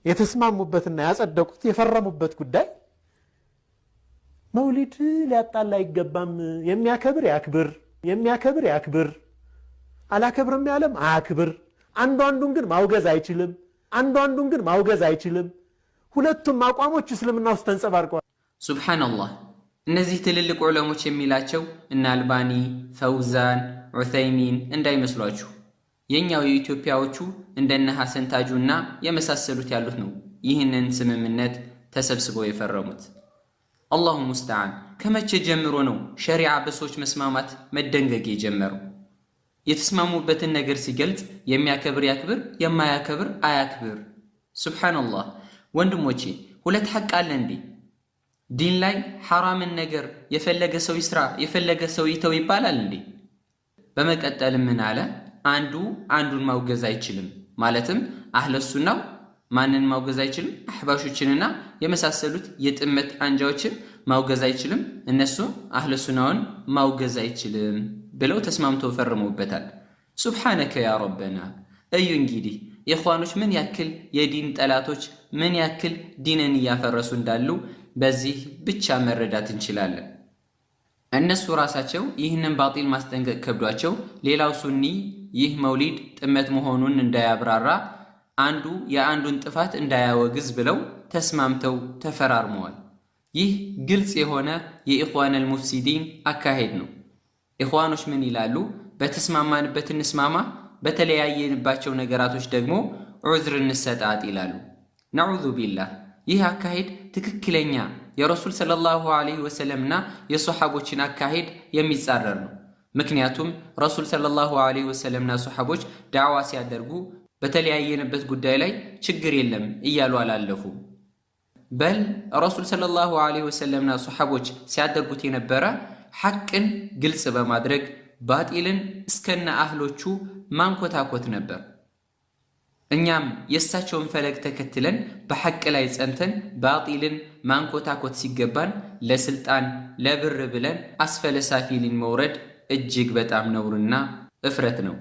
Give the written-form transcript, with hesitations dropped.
የተስማሙበትና ያጸደቁት የፈረሙበት ጉዳይ መውሊድ ሊያጣላ አይገባም። የሚያከብር ያክብር፣ አላከብርም ያለም አያክብር። አንዱን ግን ማውገዝ አይችልም። ሁለቱም አቋሞች እስልምና ውስጥ ተንጸባርቀዋል። ሱብሃንአላህ። እነዚህ ትልልቅ ዑለሞች የሚላቸው እነ አልባኒ፣ ፈውዛን፣ ዑሰይሚን እንዳይመስሏችሁ። የኛው የኢትዮጵያዎቹ እንደነ ሐሰን ታጁና የመሳሰሉት ያሉት ነው ይህንን ስምምነት ተሰብስበው የፈረሙት። አላሁ ሙስተዓን። ከመቼ ጀምሮ ነው ሸሪዓ በሰዎች መስማማት መደንገግ የጀመረው? የተስማሙበትን ነገር ሲገልጽ የሚያከብር ያክብር፣ የማያከብር አያክብር። ሱብሃንአላህ። ወንድሞቼ ሁለት ሐቅ አለ እንዴ? ዲን ላይ ሐራምን ነገር የፈለገ ሰው ይስራ የፈለገ ሰው ይተው ይባላል እንዴ? በመቀጠል ምን አለ? አንዱን ማውገዝ አይችልም። ማለትም አህለ ሱናው ማንን ማውገዝ አይችልም? አህባሾችንና የመሳሰሉት የጥመት አንጃዎችን ማውገዝ አይችልም። እነሱ አህለ ሱናውን ማውገዝ አይችልም ብለው ተስማምተው ፈርመውበታል። ሱብሃነከ ያ ረበና። እዩ እንግዲህ ኢኽዋኖች ምን ያክል የዲን ጠላቶች ምን ያክል ዲንን እያፈረሱ እንዳሉ በዚህ ብቻ መረዳት እንችላለን። እነሱ ራሳቸው ይህንን ባጢል ማስጠንቀቅ ከብዷቸው ሌላው ሱኒ ይህ መውሊድ ጥመት መሆኑን እንዳያብራራ አንዱ የአንዱን ጥፋት እንዳያወግዝ ብለው ተስማምተው ተፈራርመዋል። ይህ ግልጽ የሆነ የኢኽዋነል ሙፍሲዲን አካሄድ ነው። ኢኽዋኖች ምን ይላሉ? በተስማማንበት እንስማማ፣ በተለያየንባቸው ነገራቶች ደግሞ ዑዝር እንሰጣጥ ይላሉ። ነዑዙ ቢላህ። ይህ አካሄድ ትክክለኛ የረሱል ሰለላሁ ዐለይሂ ወሰለምና የሶሐቦችን አካሄድ የሚጻረር ነው። ምክንያቱም ረሱል ሰለላሁ ዐለይሂ ወሰለምና ሶሐቦች ዳዕዋ ሲያደርጉ በተለያየንበት ጉዳይ ላይ ችግር የለም እያሉ አላለፉ። በል ረሱል ሰለላሁ ዐለይሂ ወሰለምና ሶሐቦች ሲያደርጉት የነበረ ሐቅን ግልጽ በማድረግ ባጢልን እስከነ አህሎቹ ማንኮታኮት ነበር። እኛም የእሳቸውን ፈለግ ተከትለን በሐቅ ላይ ጸንተን ባጢልን ማንኮታኮት ሲገባን ለስልጣን ለብር ብለን አስፈለ ሳፊሊን መውረድ እጅግ በጣም ነውርና እፍረት ነው።